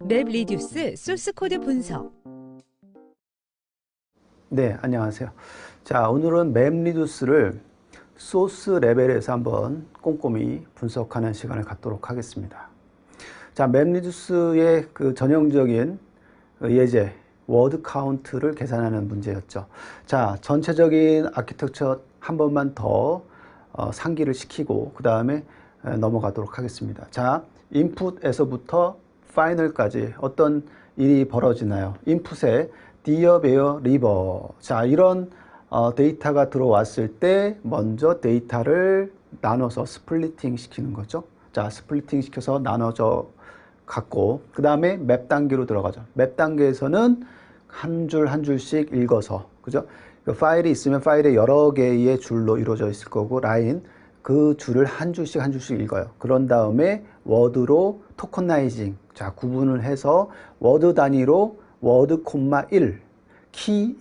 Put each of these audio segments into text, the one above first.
맵 리듀스 소스 코드 분석. 네, 안녕하세요. 자, 오늘은 맵 리듀스를 소스 레벨에서 한번 꼼꼼히 분석하는 시간을 갖도록 하겠습니다. 자, 맵 리듀스의 그 전형적인 예제, 워드 카운트를 계산하는 문제였죠. 자, 전체적인 아키텍처 한 번만 더 상기를 시키고 그 다음에 넘어가도록 하겠습니다. 자, 인풋에서부터 파이널까지 어떤 일이 벌어지나요? 인풋에 dear, bear, river. 자, 이런 데이터가 들어왔을 때 먼저 데이터를 나눠서 스플리팅 시키는 거죠. 자, 스플리팅 시켜서 나눠져 갖고 그 다음에 맵 단계로 들어가죠. 맵 단계에서는 한 줄 한 줄씩 읽어서, 그죠? 그 파일이 있으면 파일에 여러 개의 줄로 이루어져 있을 거고, 라인 그 줄을 한 줄씩 한 줄씩 읽어요. 그런 다음에 워드로 토커나이징, 자, 구분을 해서 워드 단위로 워드 콤마 1, 키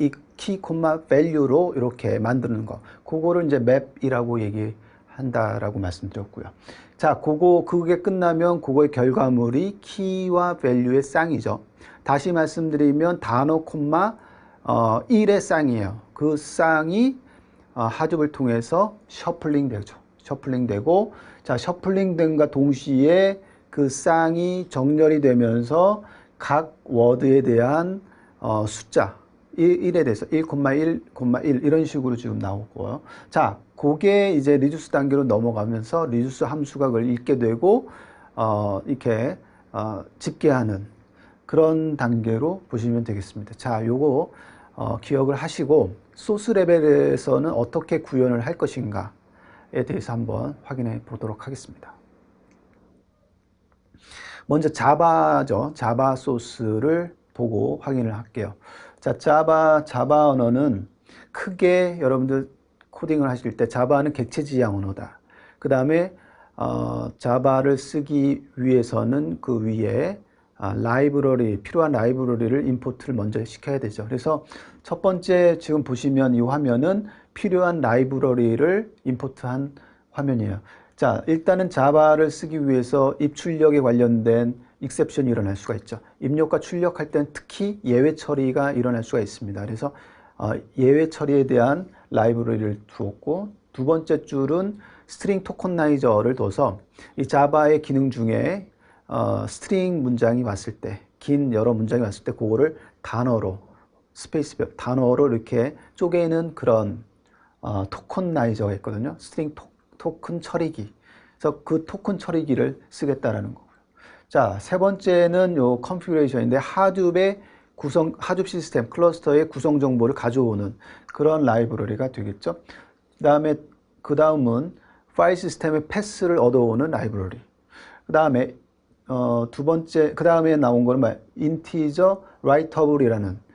콤마 밸류로 이렇게 만드는 거, 그거를 이제 맵이라고 얘기한다라고 말씀드렸고요. 자, 그게 끝나면 그거의 결과물이 키와 밸류의 쌍이죠. 다시 말씀드리면 단어 콤마 1의 쌍이에요. 그 쌍이 하둡을 통해서 셔플링 되죠. 셔플링 되고, 자, 셔플링 된과 동시에 그 쌍이 정렬이 되면서 각 워드에 대한 숫자 1에 대해서 1,1, 1 이런 식으로 지금 나오고요. 자, 그게 이제 리듀스 단계로 넘어가면서 리듀스 함수가 그걸 읽게 되고 이렇게 집계하는 그런 단계로 보시면 되겠습니다. 자, 요거 기억을 하시고 소스 레벨에서는 어떻게 구현을 할 것인가에 대해서 한번 확인해 보도록 하겠습니다. 먼저 자바죠. 자바 소스를 보고 확인을 할게요. 자, 자바 언어는 크게 여러분들 코딩을 하실 때 자바는 객체 지향 언어다. 그 다음에 자바를 쓰기 위해서는 그 위에 필요한 라이브러리를 임포트를 먼저 시켜야 되죠. 그래서 첫 번째 지금 보시면 이 화면은 필요한 라이브러리를 임포트한 화면이에요. 자, 일단은 자바를 쓰기 위해서 입출력에 관련된 익셉션이 일어날 수가 있죠. 입력과 출력할 때는 특히 예외 처리가 일어날 수가 있습니다. 그래서 예외 처리에 대한 라이브러리를 두었고, 두 번째 줄은 스트링 토커나이저를 둬서 이 자바의 기능 중에 스트링 문장이 왔을 때, 긴 여러 문장이 왔을 때 그거를 단어로 단어로 이렇게 쪼개는 그런 토커나이저가 있거든요. 스트링 토큰 처리기. 그래서 그 토큰 처리기를 쓰겠다라는 거고요. 자, 세 번째는 요 컨피그레이션인데 하둡 시스템 클러스터의 구성 정보를 가져오는 그런 라이브러리가 되겠죠. 그 다음은 파일 시스템의 패스를 얻어오는 라이브러리. 그 다음에 그 다음에 나온 거는 뭐야? 인티저 라이터블이라는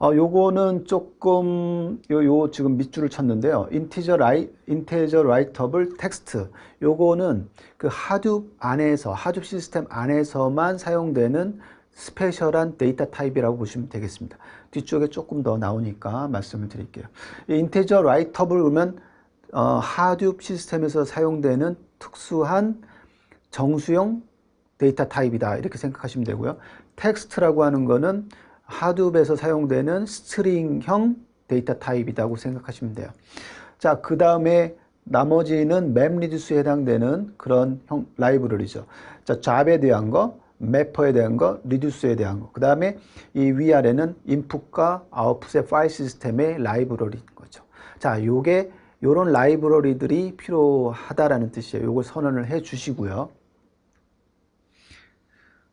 요거는 조금 지금 밑줄을 쳤는데요. 인티저 라이터블 텍스트. 요거는 그 하둡 시스템 안에서만 사용되는 스페셜한 데이터 타입이라고 보시면 되겠습니다. 뒤쪽에 조금 더 나오니까 말씀을 드릴게요. 인티저 라이터블 그러면 하둡 시스템에서 사용되는 특수한 정수형 데이터 타입이다, 이렇게 생각하시면 되고요. 텍스트라고 하는 거는 하둡에서 사용되는 스트링형 데이터 타입이라고 생각하시면 돼요. 자, 그 다음에 나머지는 맵리듀스에 해당되는 그런 라이브러리죠. 자, 잡에 대한 거, 매퍼에 대한 거, 리듀스에 대한 거. 그 다음에 이 위아래는 인풋과 아웃풋의 파일 시스템의 라이브러리인 거죠. 자, 요런 라이브러리들이 필요하다라는 뜻이에요. 요걸 선언을 해 주시고요.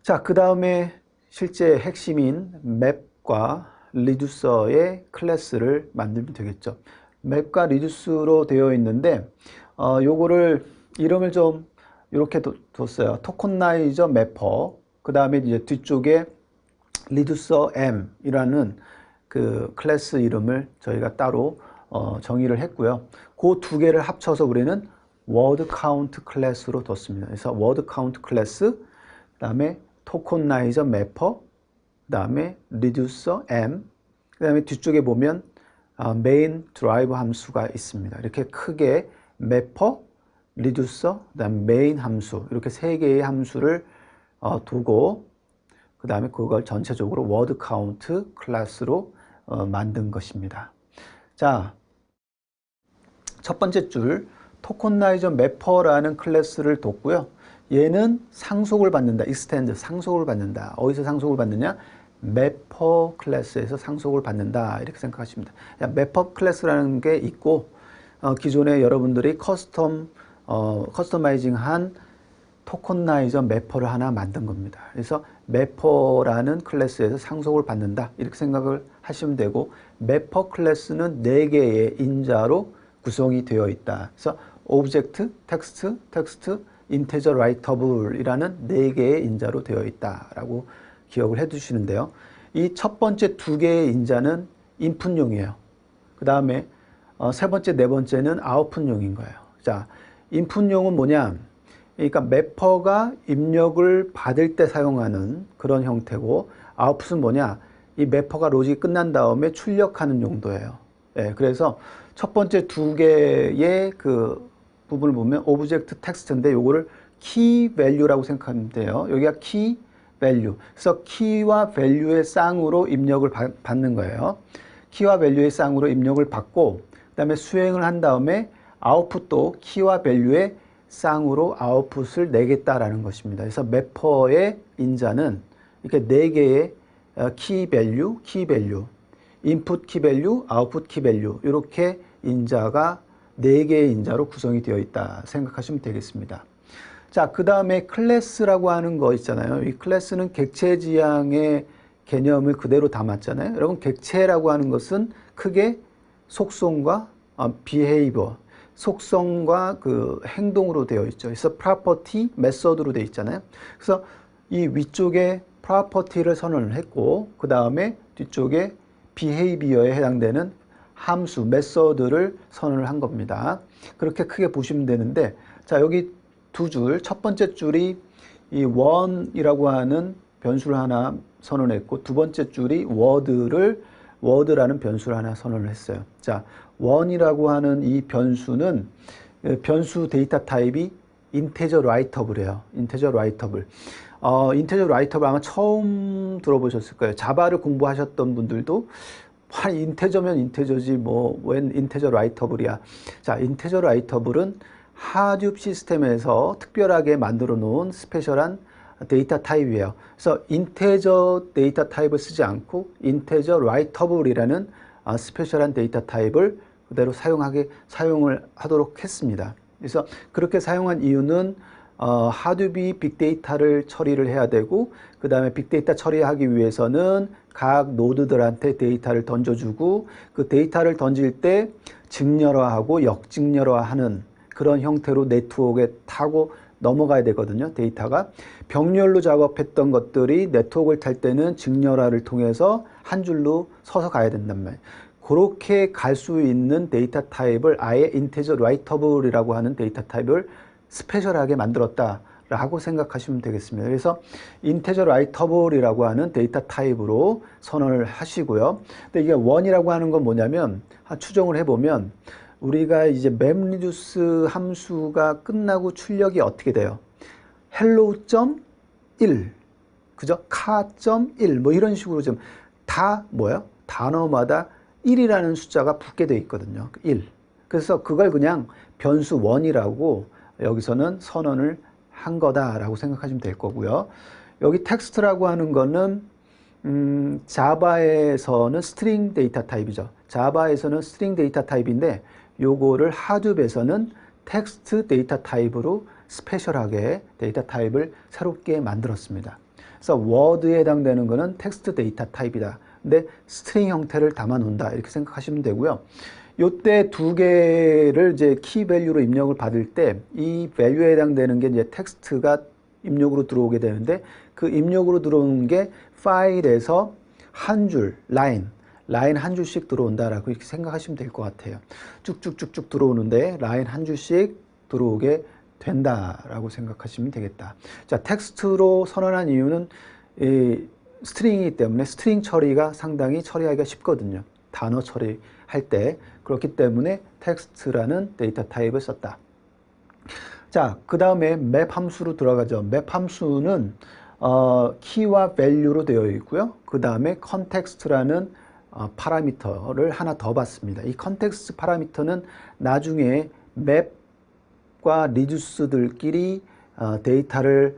자, 그 다음에 실제 핵심인 맵과 리듀서의 클래스를 만들면 되겠죠. 맵과 리듀스로 되어 있는데 요거를 이름을 좀 이렇게 뒀어요. 토커나이저 매퍼. 그 다음에 이제 뒤쪽에 리듀서 M이라는 그 클래스 이름을 저희가 따로 정의를 했고요. 그 두 개를 합쳐서 우리는 워드 카운트 클래스로 뒀습니다. 그래서 워드 카운트 클래스, 그 다음에 토커나이저 매퍼, 그 다음에 리듀서 M, 그 다음에 뒤쪽에 보면 메인 드라이브 함수가 있습니다. 이렇게 크게 매퍼, 리듀서, 그다음 메인 함수 이렇게 세 개의 함수를 두고 그 다음에 그걸 전체적으로 워드 카운트 클래스로 만든 것입니다. 자, 첫 번째 줄 토커나이저 매퍼라는 클래스를 뒀고요. 얘는 상속을 받는다. extend 상속을 받는다. 어디서 상속을 받느냐? 매퍼 클래스에서 상속을 받는다. 이렇게 생각하십니다. 매퍼 클래스라는 게 있고 기존에 여러분들이 커스터마이징한 토커나이저 매퍼를 하나 만든 겁니다. 그래서 매퍼라는 클래스에서 상속을 받는다. 이렇게 생각을 하시면 되고 매퍼 클래스는 4개의 인자로 구성이 되어 있다. 그래서 오브젝트, 텍스트, 인테저 라이터블이라는 4개의 인자로 되어 있다라고 기억을 해 두시는데요. 이 첫 번째 2개의 인자는 인풋용이에요. 그 다음에 세 번째, 네 번째는 아웃풋용인 거예요. 자, 인풋용은 뭐냐? 그러니까 매퍼가 입력을 받을 때 사용하는 그런 형태고 아웃풋은 뭐냐? 이 매퍼가 로직이 끝난 다음에 출력하는 용도예요. 예, 그래서 첫 번째 2개의 그 부분을 보면 오브젝트 텍스트인데 요거를 키 밸류라고 생각하면 돼요. 여기가 키 밸류. 그래서 키와 밸류의 쌍으로 입력을 받는 거예요. 키와 밸류의 쌍으로 입력을 받고 그다음에 수행을 한 다음에 아웃풋도 키와 밸류의 쌍으로 아웃풋을 내겠다라는 것입니다. 그래서 매퍼의 인자는 이렇게 4개의 키 밸류, 인풋 키 밸류, 아웃풋 키 밸류 이렇게 인자가 4개의 인자로 구성이 되어 있다 생각하시면 되겠습니다. 자, 그 다음에 클래스라고 하는 거 있잖아요. 이 클래스는 객체 지향의 개념을 그대로 담았잖아요. 여러분 객체라고 하는 것은 크게 속성과 behavior, 속성과 그 행동으로 되어 있죠. 그래서 property, method로 되어 있잖아요. 그래서 이 위쪽에 property를 선언을 했고 그 다음에 뒤쪽에 behavior에 해당되는 함수, method를 선언을 한 겁니다. 그렇게 크게 보시면 되는데 자, 여기 2줄, 첫 번째 줄이 이 one이라고 하는 변수를 하나 선언했고 두 번째 줄이 word라는 변수를 하나 선언을 했어요. 자, one이라고 하는 이 변수는 변수 데이터 타입이 integer writeable이에요. integer writeable. integer writeable 아마 처음 들어보셨을 거예요. 자바를 공부하셨던 분들도 인테저면 인테저지 뭐 웬 인테저 라이터블이야. 자, 인테저 라이터블은 하둡 시스템에서 특별하게 만들어 놓은 스페셜한 데이터 타입이에요. 그래서 인테저 데이터 타입을 쓰지 않고 인테저 라이터블이라는 스페셜한 데이터 타입을 그대로 사용을 하도록 했습니다. 그래서 그렇게 사용한 이유는 하둡이 빅데이터를 처리를 해야 되고 그 다음에 빅데이터 처리하기 위해서는 각 노드들한테 데이터를 던져주고 그 데이터를 던질 때 직렬화하고 역직렬화하는 그런 형태로 네트워크에 타고 넘어가야 되거든요. 데이터가 병렬로 작업했던 것들이 네트워크를 탈 때는 직렬화를 통해서 한 줄로 서서 가야 된단 말이에요. 그렇게 갈 수 있는 데이터 타입을 아예 인테저 라이터블이라고 하는 데이터 타입을 스페셜하게 만들었다라고 생각하시면 되겠습니다. 그래서 인테저 라이터블이라고 하는 데이터 타입으로 선언을 하시고요. 근데 이게 원이라고 하는 건 뭐냐면 추정을 해보면 우리가 이제 맵리듀스 함수가 끝나고 출력이 어떻게 돼요? hello.1 그죠? car.1 뭐 이런 식으로 좀 다 뭐예요? 단어마다 1이라는 숫자가 붙게 돼 있거든요. 1. 그래서 그걸 그냥 변수 1이라고 여기서는 선언을 한 거다라고 생각하시면 될 거고요. 여기 텍스트라고 하는 거는 자바에서는 스트링 데이터 타입이죠. 자바에서는 스트링 데이터 타입인데 요거를 하둡에서는 텍스트 데이터 타입으로 스페셜하게 데이터 타입을 새롭게 만들었습니다. 그래서 워드에 해당되는 거는 텍스트 데이터 타입이다. 근데 스트링 형태를 담아 놓는다. 이렇게 생각하시면 되고요. 요때 2개를 이제 키 밸류로 입력을 받을 때 이 밸류에 해당되는 게 이제 텍스트가 입력으로 들어오게 되는데 그 입력으로 들어오는 게 파일에서 한 줄, 라인 한 줄씩 들어온다라고 이렇게 생각하시면 될 것 같아요. 쭉쭉쭉쭉 들어오는데 라인 한 줄씩 들어오게 된다라고 생각하시면 되겠다. 자, 텍스트로 선언한 이유는 이 스트링이기 때문에 스트링 처리가 상당히 처리하기가 쉽거든요. 단어 처리할 때. 그렇기 때문에 텍스트라는 데이터 타입을 썼다. 자, 그 다음에 map 함수로 들어가죠. map 함수는 키와 value로 되어 있고요. 그 다음에 context라는 파라미터를 하나 더 받습니다. 이 컨텍스트 파라미터는 나중에 맵과 리듀스들끼리 데이터를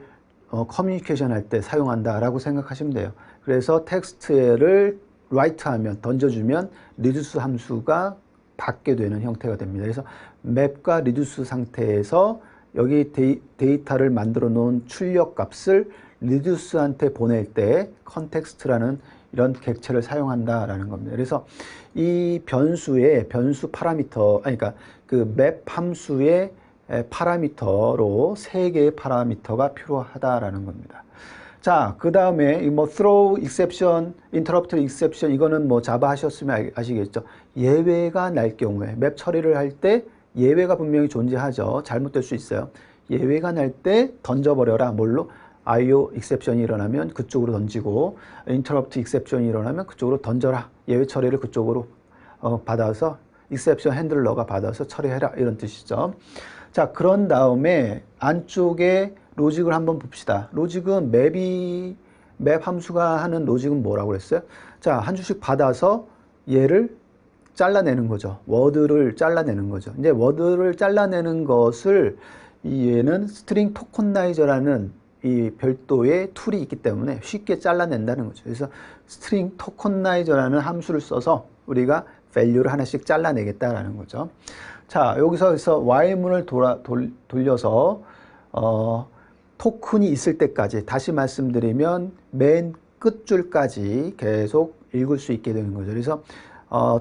커뮤니케이션 할 때 사용한다라고 생각하시면 돼요. 그래서 텍스트를 write하면 던져주면 리듀스 함수가 받게 되는 형태가 됩니다. 그래서 맵과 리듀스 상태에서 여기 데이터를 만들어 놓은 출력 값을 리듀스한테 보낼 때 컨텍스트라는 이런 객체를 사용한다라는 겁니다. 그래서 이 변수의 변수 파라미터, 아니 그러니까 그 맵 함수의 파라미터로 세 개의 파라미터가 필요하다라는 겁니다. 자, 그 다음에 뭐 throw exception, interrupt exception 이거는 뭐 자바 하셨으면 아시겠죠. 예외가 날 경우에 맵 처리를 할 때 예외가 분명히 존재하죠. 잘못될 수 있어요. 예외가 날 때 던져버려라. 뭘로? IO exception이 일어나면 그쪽으로 던지고 interrupt exception이 일어나면 그쪽으로 던져라. 예외 처리를 그쪽으로 받아서 exception 핸들러가 받아서 처리해라. 이런 뜻이죠. 자, 그런 다음에 안쪽에 로직을 한번 봅시다. 로직은 맵 함수가 하는 로직은 뭐라고 그랬어요? 자, 한 줄씩 받아서 얘를 잘라내는 거죠. 워드를 잘라내는 거죠. 이제 워드를 잘라내는 것을 얘는 스트링 토커나이저라는 이 별도의 툴이 있기 때문에 쉽게 잘라낸다는 거죠. 그래서 스트링 토커나이저라는 함수를 써서 우리가 value를 하나씩 잘라내겠다라는 거죠. 자, 여기서 while문을 돌려서 토큰이 있을 때까지, 다시 말씀드리면 맨 끝줄까지 계속 읽을 수 있게 되는 거죠. 그래서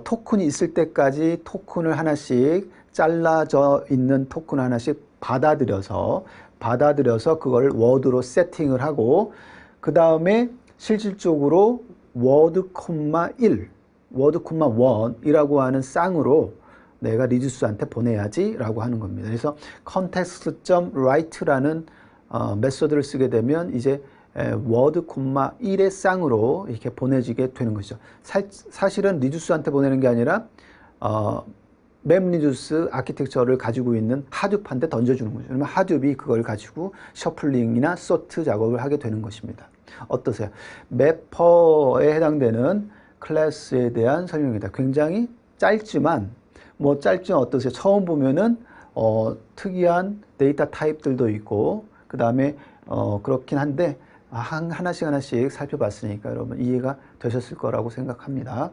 토큰이 있을 때까지 토큰을 하나씩, 잘라져 있는 토큰 하나씩 받아들여서 그걸 워드로 세팅을 하고, 그 다음에 실질적으로 워드 콤마 1, 워드 콤마 1이라고 하는 쌍으로 내가 리듀스한테 보내야지 라고 하는 겁니다. 그래서 context.write라는 메소드를 쓰게 되면 이제 워드 콤마 1의 쌍으로 이렇게 보내지게 되는 것이죠. 사실은 리듀스한테 보내는 게 아니라 맵 리듀스 아키텍처를 가지고 있는 하둡한테 던져주는 거죠. 그러면 하둡이 그걸 가지고 셔플링이나 소트 작업을 하게 되는 것입니다. 어떠세요? 맵퍼에 해당되는 클래스에 대한 설명입니다. 굉장히 짧지만 뭐 짧지만 어떠세요? 처음 보면은 특이한 데이터 타입들도 있고 그 다음에 그렇긴 한데 하나씩 살펴봤으니까 여러분 이해가 되셨을 거라고 생각합니다.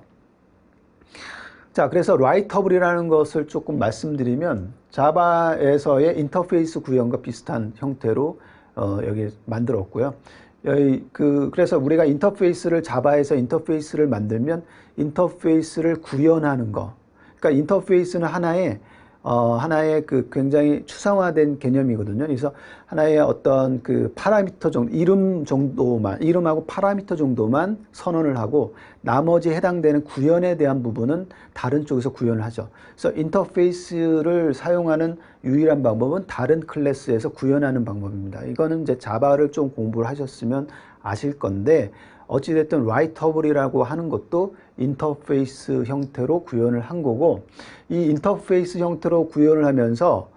자, 그래서 라이터블이라는 것을 조금 말씀드리면 자바에서의 인터페이스 구현과 비슷한 형태로 여기 만들었고요. 그래서 우리가 자바에서 인터페이스를 만들면 인터페이스를 구현하는 거. 그러니까 인터페이스는 하나의 그 굉장히 추상화된 개념이거든요. 그래서 하나의 어떤 그 파라미터 정도, 이름하고 파라미터 정도만 선언을 하고 나머지 해당되는 구현에 대한 부분은 다른 쪽에서 구현을 하죠. 그래서 인터페이스를 사용하는 유일한 방법은 다른 클래스에서 구현하는 방법입니다. 이거는 이제 자바를 좀 공부를 하셨으면 아실 건데 어찌됐든 라이터블이라고 하는 것도 인터페이스 형태로 구현을 한 거고, 이 인터페이스 형태로 구현을 하면서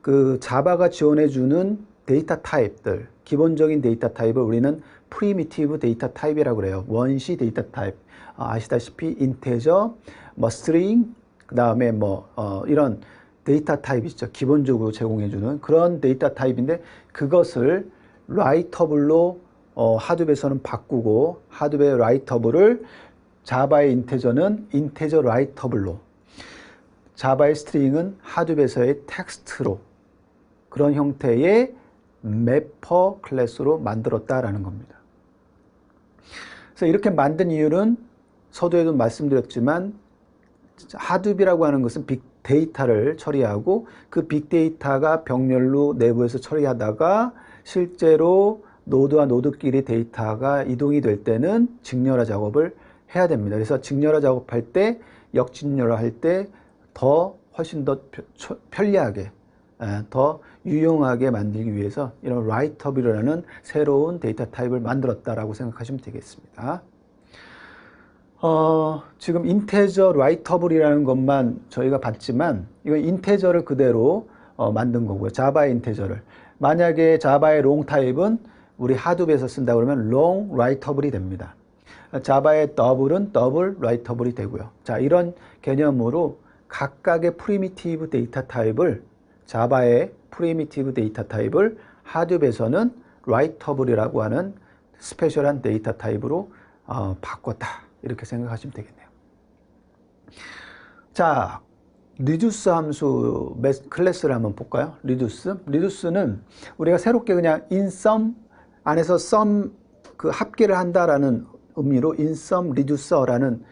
그 자바가 지원해주는 데이터 타입들, 기본적인 데이터 타입을 우리는 프리미티브 데이터 타입이라고 그래요. 원시 데이터 타입. 아시다시피 인테저, 뭐 스트링, 그 다음에 이런 데이터 타입 있죠. 기본적으로 제공해주는 그런 데이터 타입인데 그것을 라이터블로 하둡에서는 바꾸고 하둡의 라이터블을 자바의 인테저는 인테저 라이터블로, 자바의 스트링은 하둡에서의 텍스트로 그런 형태의 매퍼 클래스로 만들었다라는 겁니다. 그래서 이렇게 만든 이유는 서두에도 말씀드렸지만 하둡이라고 하는 것은 빅데이터를 처리하고 그 빅데이터가 병렬로 내부에서 처리하다가 실제로 노드와 노드끼리 데이터가 이동이 될 때는 직렬화 작업을 해야 됩니다. 그래서 직렬화 작업할 때, 역직렬화 할 때 훨씬 더 편리하게, 더 유용하게 만들기 위해서 이런 라이터블이라는 새로운 데이터 타입을 만들었다라고 생각하시면 되겠습니다. 지금 인테저 라이터블이라는 것만 저희가 봤지만 이건 인테저를 그대로 만든 거고요. 자바의 인테저를. 만약에 자바의 롱 타입은 우리 하둡에서 쓴다 그러면 long writeable이 됩니다. 자바의 더블은 더블 writeable이 되고요. 자, 이런 개념으로 각각의 프리미티브 데이터 타입을 자바의 프리미티브 데이터 타입을 하둡에서는 writeable이라고 하는 스페셜한 데이터 타입으로 바꿨다. 이렇게 생각하시면 되겠네요. 자, 리듀스 함수 클래스를 한번 볼까요? 리듀스는 우리가 새롭게 그냥 in-sum 안에서 sum 그 합계를 한다라는 의미로 in-sum reducer라는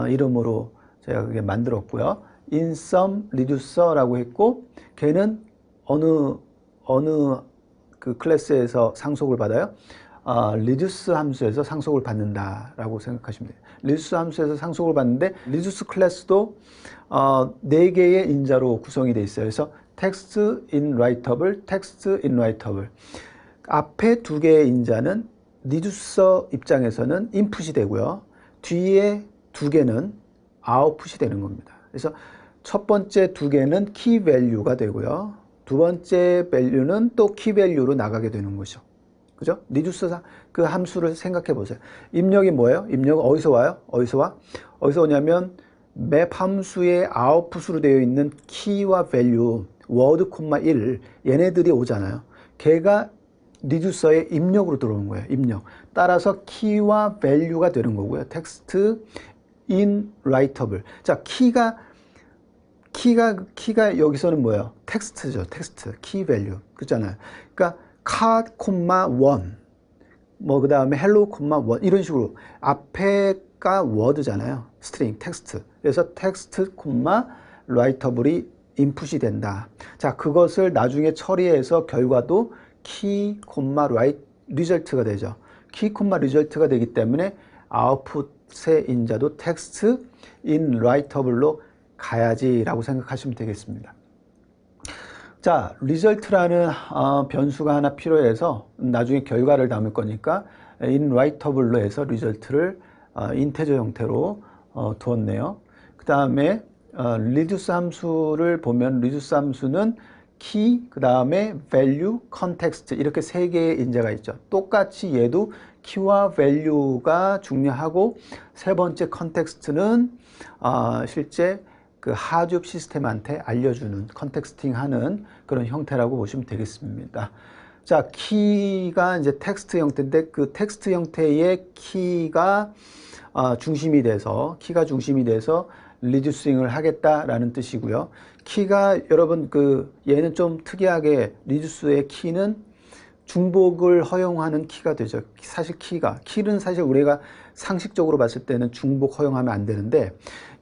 이름으로 제가 그게 만들었고요. in-sum reducer라고 했고, 걔는 어느 그 클래스에서 상속을 받아요? 리듀스 함수에서 상속을 받는다라고 생각하시면 돼요. 리듀스 함수에서 상속을 받는데 리듀스 클래스도 4개의 인자로 구성이 되어 있어요. 그래서 text in writable, text in writable. 앞에 2개의 인자는 리듀서 입장에서는 인풋이 되고요. 뒤에 2개는 아웃풋이 되는 겁니다. 그래서 첫 번째 2개는 키 밸류가 되고요. 두 번째 밸류는 또 키 밸류로 나가게 되는 거죠. 그죠? 리듀스 그 함수를 생각해 보세요. 입력이 뭐예요? 입력은 어디서 와요? 어디서 와? 어디서 오냐면 맵 함수의 아웃풋으로 되어 있는 키와 밸류, 워드, 1 얘네들이 오잖아요. 걔가 리듀서의 입력으로 들어오는 거예요. 입력. 따라서 키와 밸류가 되는 거고요. 텍스트 in writable. 자, 키가 여기서는 뭐예요? 텍스트죠. 텍스트. 키 밸류. 그렇잖아요. 그러니까 카, 콤마, 원. 뭐, 그 다음에 헬로, 콤마, 원. 이런 식으로. 앞에가 워드잖아요. 스트링, 텍스트. 그래서 텍스트, 콤마, writable이 인풋이 된다. 자, 그것을 나중에 처리해서 결과도 키, 콤마, 리절트가 되죠. 키, 콤마, 리절트가 되기 때문에 아웃풋의 인자도 텍스트 in writable로 가야지라고 생각하시면 되겠습니다. 자, 리절트라는 변수가 하나 필요해서 나중에 결과를 담을 거니까 in writable로 해서 리절트를 인테저 형태로 두었네요. 그 다음에 리듀스 함수를 보면 리듀스 함수는 키, 그 다음에 value, context 이렇게 3개의 인자가 있죠. 똑같이 얘도 키와 value가 중요하고 세 번째 context는 실제 그 하둡 시스템한테 알려주는 컨텍스팅하는 그런 형태라고 보시면 되겠습니다. 자, 키가 이제 텍스트 형태인데 그 텍스트 형태의 키가 중심이 돼서 리듀싱을 하겠다라는 뜻이고요. 키가 여러분 얘는 좀 특이하게 리듀스의 키는 중복을 허용하는 키가 되죠. 사실 키는 사실 우리가 상식적으로 봤을 때는 중복 허용하면 안 되는데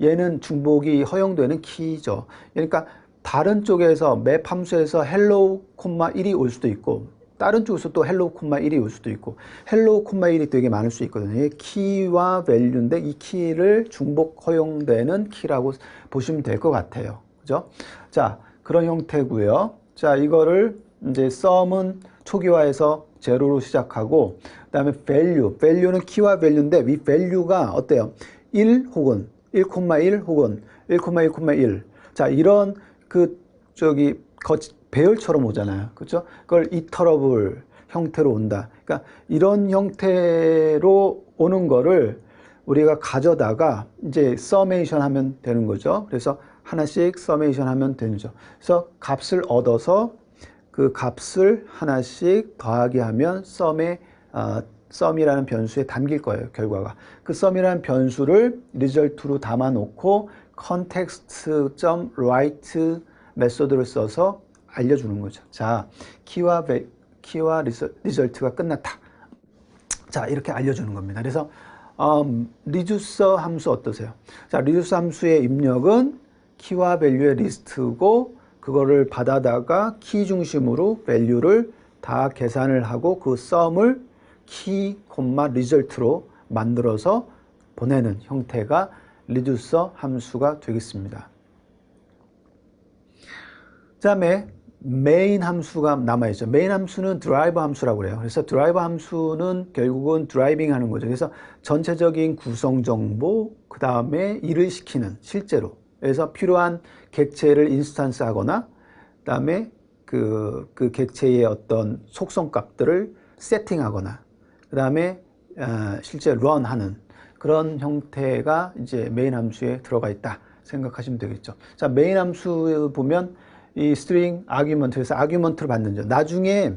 얘는 중복이 허용되는 키죠. 그러니까 다른 쪽에서 맵 함수에서 hello, 1이 올 수도 있고 다른 쪽에서 또 hello, 1이 올 수도 있고 hello, 1이 되게 많을 수 있거든요. 키와 value인데 이 키를 중복 허용되는 키라고 보시면 될 것 같아요. 그죠? 자, 그런 형태고요. 자, 이거를 이제 sum은 초기화해서 제로로 시작하고 그다음에 value는 키와 value인데 이 value가 어때요? 1 혹은 1,1 혹은 1,1,1. 자, 이런 배열처럼 오잖아요. 그렇죠? 그걸 iterable 형태로 온다. 그러니까 이런 형태로 오는 거를 우리가 가져다가 이제 summation 하면 되는 거죠. 그래서 하나씩 summation 하면 되는 거죠. 그래서 값을 얻어서 그 값을 하나씩 더하기 하면 sum이라는 변수에 담길 거예요, 결과가. 그 sum이라는 변수를 result로 담아 놓고 context.write 메소드를 써서 알려주는 거죠. 자, 키와 result가 끝났다. 자, 이렇게 알려주는 겁니다. 그래서 reducer 함수 어떠세요? 자, reducer 함수의 입력은 키와 value의 리스트고 그거를 받아다가 키 중심으로 value를 다 계산을 하고 그 sum을 키, result로 만들어서 보내는 형태가 reducer 함수가 되겠습니다. 그 다음에 main 함수가 남아있죠. main 함수는 drive 함수라고 그래요. 그래서 drive 함수는 결국은 driving 하는 거죠. 그래서 전체적인 구성 정보, 그 다음에 일을 시키는 실제로. 그래서 필요한 객체를 인스턴스 하거나, 그 다음에 그 객체의 어떤 속성 값들을 세팅하거나 그 다음에 실제 런하는 그런 형태가 이제 메인 함수에 들어가 있다 생각하시면 되겠죠. 자, 메인 함수 보면 이 string argument에서 argument를 받는 나중에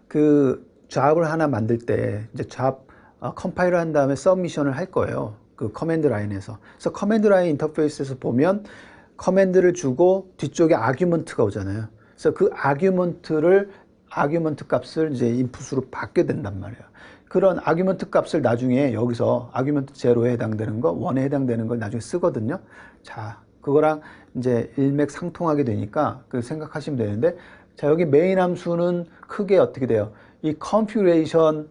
그 잡을 하나 만들 때 이제 잡 컴파일을 한 다음에 서브미션을 할 거예요. 그 커맨드 라인에서. 그래서 커맨드 라인 인터페이스에서 보면 커맨드를 주고 뒤쪽에 아규먼트가 오잖아요. 그래서 그 아규먼트 값을 이제 인풋으로 받게 된단 말이에요. 그런 아규먼트 값을 나중에 여기서 아규먼트 제로에 해당되는 거, 1에 해당되는 걸 나중에 쓰거든요. 자, 그거랑 이제 일맥상통하게 되니까 그 생각하시면 되는데, 자, 여기 메인 함수는 크게 어떻게 돼요? 이 configuration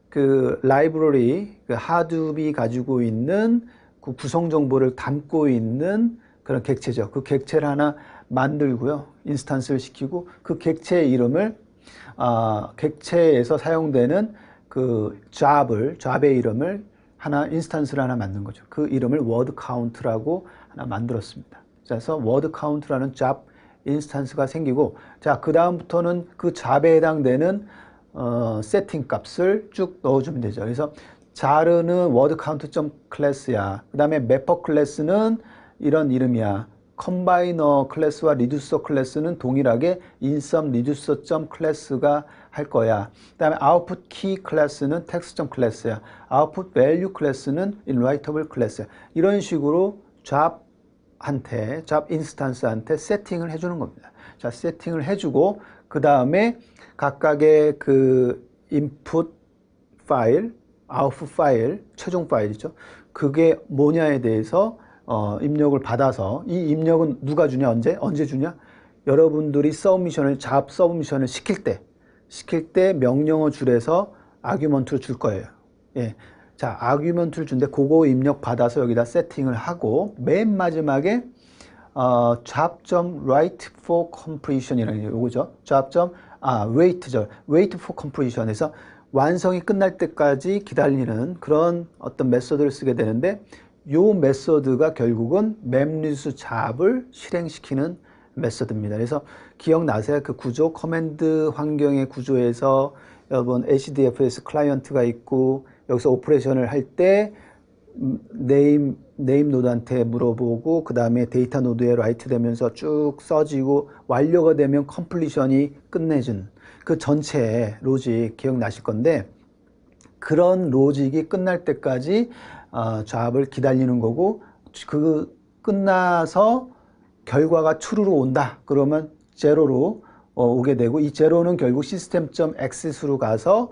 그 라이브러리, 그 하둡이 가지고 있는 그 구성 정보를 담고 있는 그런 객체죠. 그 객체를 하나 만들고요. 인스턴스를 시키고 그 객체의 이름을 객체에서 사용되는 그 잡의 이름을 하나 인스턴스를 하나 만든 거죠. 그 이름을 word count라고 하나 만들었습니다. 그래서 word count라는 잡 인스턴스가 생기고, 자, 그 다음부터는 그 잡에 해당되는 세팅 값을 쭉 넣어주면 되죠. 그래서 자르는 word count 클래스야. 그 다음에 mapper 클래스는 이런 이름이야. 컴바이너 클래스와 리듀서 클래스는 동일하게 insum reducer 클래스가 할 거야. 그 다음에 output key 클래스는 text 클래스야. output value 클래스는 inwritable 클래스야. 이런 식으로 잡 인스턴스한테 세팅을 해주는 겁니다. 자, 세팅을 해주고 그 다음에 각각의 그 input 파일, output 파일, 최종 파일이죠. 그게 뭐냐에 대해서 입력을 받아서, 이 입력은 누가 주냐, 언제 주냐? 여러분들이 잡 서브미션을 시킬 때 명령어 줄에서 아규먼트를 줄 거예요. 예. 자, 아규먼트를 준데 그거 입력 받아서 여기다 세팅을 하고 맨 마지막에 job.write for completion이라는 게 요거죠. wait죠. wait for completion에서 완성이 끝날 때까지 기다리는 그런 어떤 메소드를 쓰게 되는데, 요 메소드가 결국은 맵리듀스 잡을 실행시키는 메소드입니다. 그래서 기억나세요? 그 구조, 커맨드 환경의 구조에서 여러분 HDFS 클라이언트가 있고 여기서 오퍼레이션을 할 때 네임 노드한테 물어보고 그 다음에 데이터 노드에 라이트 되면서 쭉 써지고 완료가 되면 컴플리션이 끝내준 그 전체 로직 기억나실 건데, 그런 로직이 끝날 때까지 잡을 기다리는 거고, 그 끝나서 결과가 true로 온다 그러면 제로로 오게 되고, 이 제로는 결국 system.exit으로 가서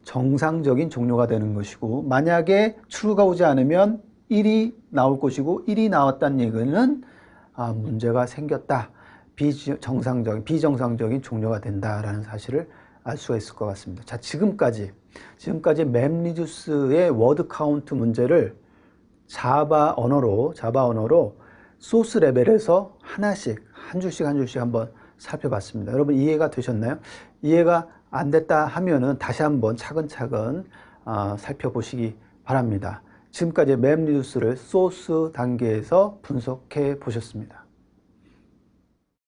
정상적인 종료가 되는 것이고, 만약에 true가 오지 않으면 1이 나올 것이고, 1이 나왔다는 얘기는 문제가 생겼다, 비정상적인 종료가 된다라는 사실을 알 수가 있을 것 같습니다. 자, 지금까지 맵리듀스의 워드 카운트 문제를 자바 언어로 소스 레벨에서 하나씩 한 줄씩 한번 살펴봤습니다. 여러분 이해가 되셨나요? 이해가 안 됐다 하면은 다시 한번 차근차근 살펴보시기 바랍니다. 지금까지 맵리듀스를 소스 단계에서 분석해 보셨습니다.